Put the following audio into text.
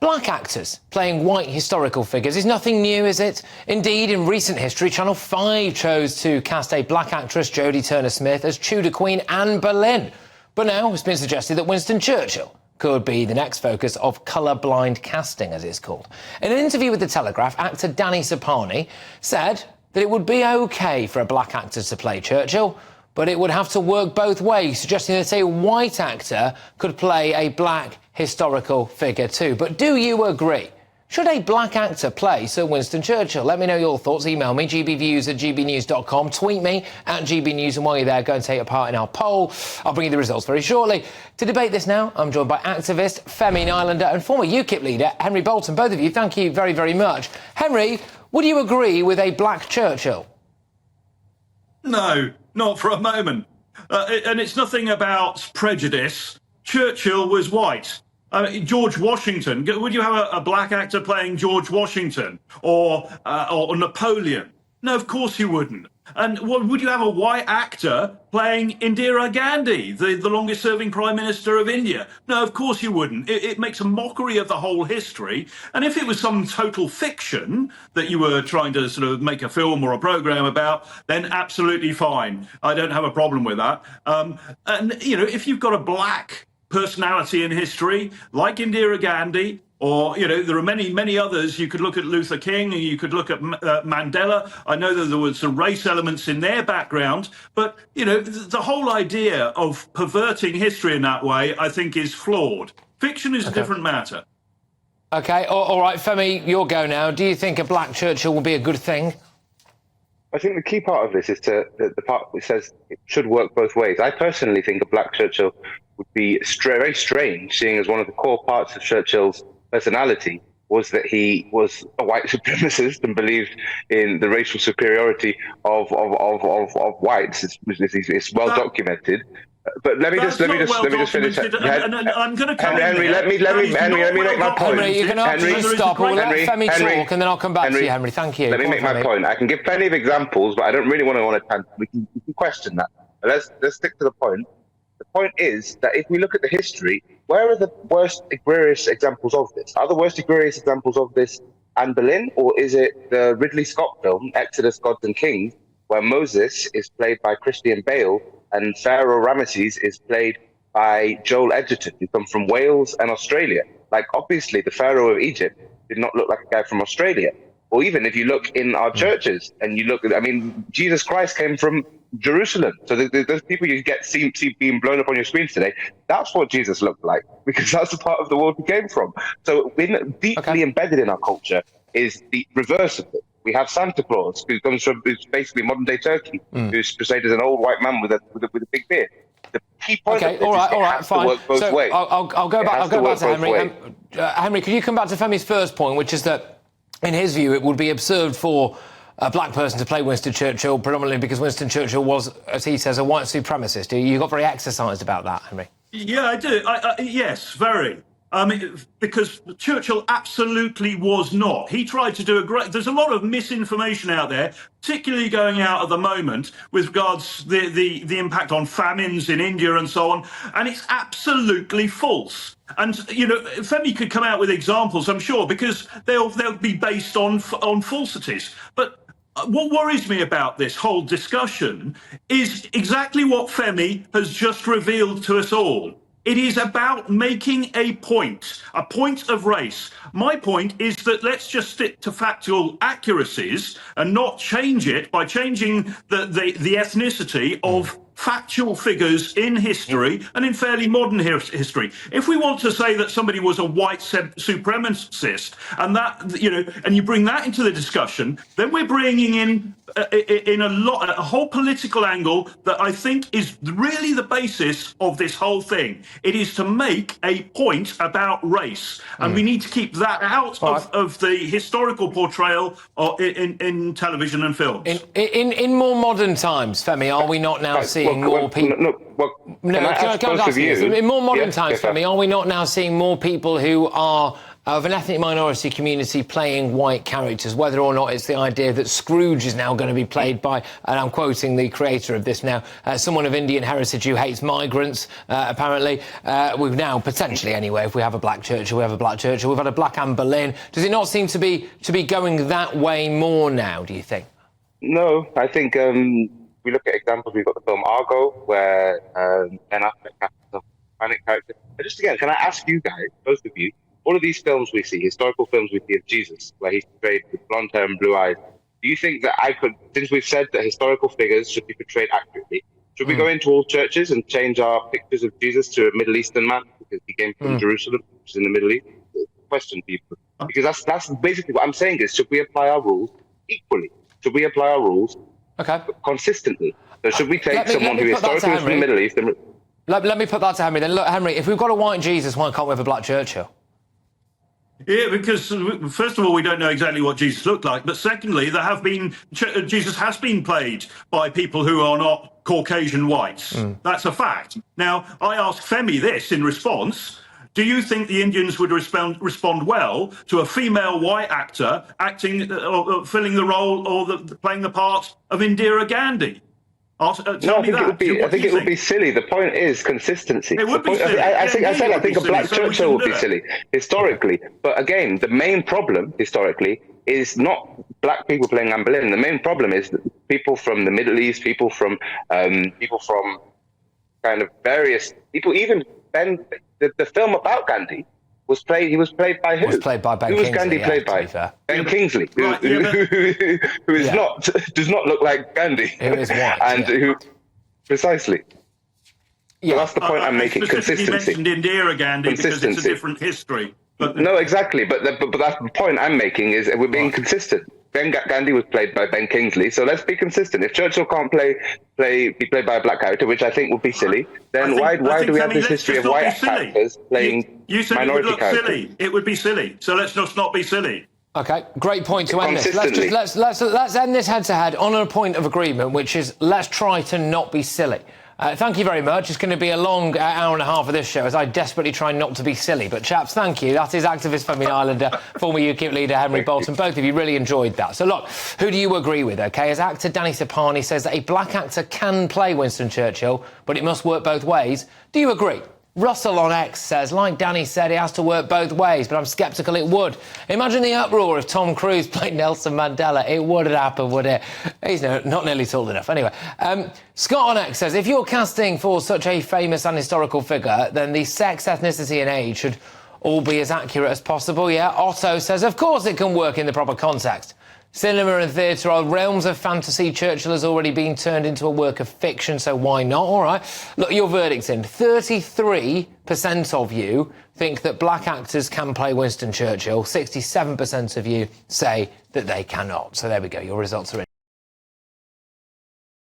Black actors playing white historical figures is nothing new, is it? Indeed, in recent history, Channel 5 chose to cast a black actress, Jodie Turner-Smith, as Tudor Queen Anne Boleyn. But now it's been suggested that Winston Churchill could be the next focus of colour-blind casting, as it's called. In an interview with The Telegraph, actor Danny Sapani said that it would be OK for a black actor to play Churchill, but it would have to work both ways, suggesting that a white actor could play a black historical figure too. But do you agree? Should a black actor play Sir Winston Churchill? Let me know your thoughts. Email me, gbviews@gbnews.com. Tweet me at gbnews, and while you're there, go and take part in our poll. I'll bring you the results very shortly. To debate this now, I'm joined by activist Femi Nylander and former UKIP leader Henry Bolton. Both of you, thank you very, very much. Henry, would you agree with a black Churchill? No, not for a moment. And it's nothing about prejudice. Churchill was white. George Washington, would you have a black actor playing George Washington or Napoleon? No, of course you wouldn't. And would you have a white actor playing Indira Ghandi, the longest-serving Prime Minister of India? No, of course you wouldn't. It makes a mockery of the whole history. And if it was some total fiction that you were trying to sort of make a film or a programme about, then absolutely fine. I don't have a problem with that. And, you know, if you've got a black personality in history, like Indira Ghandi, or, you know, there are many, many others. You could look at Luther King, and you could look at Mandela. I know that there were some race elements in their background, but, you know, the whole idea of perverting history in that way, I think, is flawed. Fiction is a different matter. OK, all right, Femi, your go now. Do you think a black Churchill will be a good thing? I think the key part of this is the part that says it should work both ways. I personally think a black Churchill would be very strange, seeing as one of the core parts of Churchill's personality was that he was a white supremacist and believed in the racial superiority of whites. It's well documented. But let me just finish. I'm going to come Henry, let me make my point. Henry, you can absolutely stop. We'll let Femi talk, and then I'll come back to you, Henry. Thank you. Let me make my point. I can give plenty of examples, but I don't really want to. We can question that. But let's stick to the point. The point is that if we look at the history, where are the worst egregious examples of this? Are the worst egregious examples of this Anne Boleyn, or is it the Ridley Scott film, Exodus, Gods and Kings, where Moses is played by Christian Bale and Pharaoh Ramesses is played by Joel Edgerton, who come from Wales and Australia? Like, obviously, the Pharaoh of Egypt did not look like a guy from Australia. Or even if you look in our churches and you look, I mean, Jesus Christ came from Jerusalem. So those people you see being blown up on your screens today, that's what Jesus looked like, because that's the part of the world he came from. So deeply embedded in our culture is the reverse of it. We have Santa Claus, who's basically modern day Turkey, who's portrayed as an old white man with a big beard. The key point of this is it has to work both ways. I'll go back to Henry. Henry, could you come back to Femi's first point, which is that, in his view, it would be absurd for a black person to play Winston Churchill, predominantly because Winston Churchill was, as he says, a white supremacist. You got very exercised about that, Henry. Yeah, I do. Yes, very. Because Churchill absolutely was not. He tried to do there's a lot of misinformation out there, particularly going out at the moment with regards the impact on famines in India and so on, and it's absolutely false. And, you know, Femi could come out with examples, I'm sure, because they'll be based on falsities. But what worries me about this whole discussion is exactly what Femi has just revealed to us all. It is about making a point of race. My point is that let's just stick to factual accuracies and not change it by changing the ethnicity of factual figures in history and in fairly modern history. If we want to say that somebody was a white supremacist and that, you know, and you bring that into the discussion, then we're bringing in a whole political angle that I think is really the basis of this whole thing. It is to make a point about race, and we need to keep that out of the historical portrayal in television and films. In more modern times, Femi, are we not now seeing more people? In more modern times, Femi, are we not now seeing more people who are of an ethnic minority community playing white characters, whether or not it's the idea that Scrooge is now going to be played by, and I'm quoting the creator of this now, someone of Indian heritage who hates migrants, apparently. We've now, potentially anyway, if we have a black Churchill, we have a black Churchill. We've had a black Anne Boleyn. Does it not seem to be going that way more now, do you think? No, I think we look at examples. We've got the film Argo, where Ben Affleck has a Hispanic character. But just again, can I ask you guys, both of you, all of these films we see, historical films we see of Jesus, where he's portrayed with blonde hair and blue eyes, do you think that since we've said that historical figures should be portrayed accurately, should we go into all churches and change our pictures of Jesus to a Middle Eastern man because he came from Jerusalem, which is in the Middle East? Question to you. Because that's basically what I'm saying is, should we apply our rules equally? Should we apply our rules consistently? So should we take someone who historically is from the Middle East? Let me put that to Henry then. Look, Henry, if we've got a white Jesus, why can't we have a black Churchill? Yeah, because first of all, we don't know exactly what Jesus looked like, but secondly, Jesus has been played by people who are not Caucasian whites. That's a fact. Now, I asked Femi this in response. Do you think the Indians would respond well to a female white actor acting, or filling the role, or playing the part of Indira Gandhi? I think it would be silly. The point is consistency. It would be silly. I think a black Churchill would be silly historically. But again, the main problem historically is not black people playing Anne Boleyn. The main problem is people from the Middle East, people from kind of various people. Even the film about Gandhi was played by who? Was played by Ben Who Kingsley. was Gandhi played by? Ben Kingsley, who does not look like Gandhi. Who is white. And who, precisely. Yeah. So that's the point I'm making, consistency. Mentioned Indira Gandhi because it's a different history. But no, exactly. But that's the point I'm making is we're being consistent. Gandhi was played by Ben Kingsley, so let's be consistent. If Churchill can't be played by a black character, which I think would be silly, then why do we have this history of white actors playing minority characters? Silly. It would be silly. So let's just not be silly. Okay, great point to end this. Let's end this head-to-head on a point of agreement, which is let's try to not be silly. Thank you very much. It's going to be a long hour and a half of this show as I desperately try not to be silly. But, chaps, thank you. That is activist Femi Islander, former UKIP leader Henry Bolton. Both of you really enjoyed that. So, look, who do you agree with, OK? As actor Danny Sapani says that a black actor can play Winston Churchill, but it must work both ways. Do you agree? Russell on X says, like Danny said, it has to work both ways, but I'm sceptical it would. Imagine the uproar if Tom Cruise played Nelson Mandela. It wouldn't happen, would it? He's not nearly tall enough. Anyway, Scott on X says, if you're casting for such a famous and historical figure, then the sex, ethnicity and age should all be as accurate as possible. Yeah, Otto says, of course it can work in the proper context. Cinema and theatre are realms of fantasy. Churchill has already been turned into a work of fiction, so why not? All right. Look, your verdict's in. 33% of you think that black actors can play Winston Churchill. 67% of you say that they cannot. So there we go. Your results are in.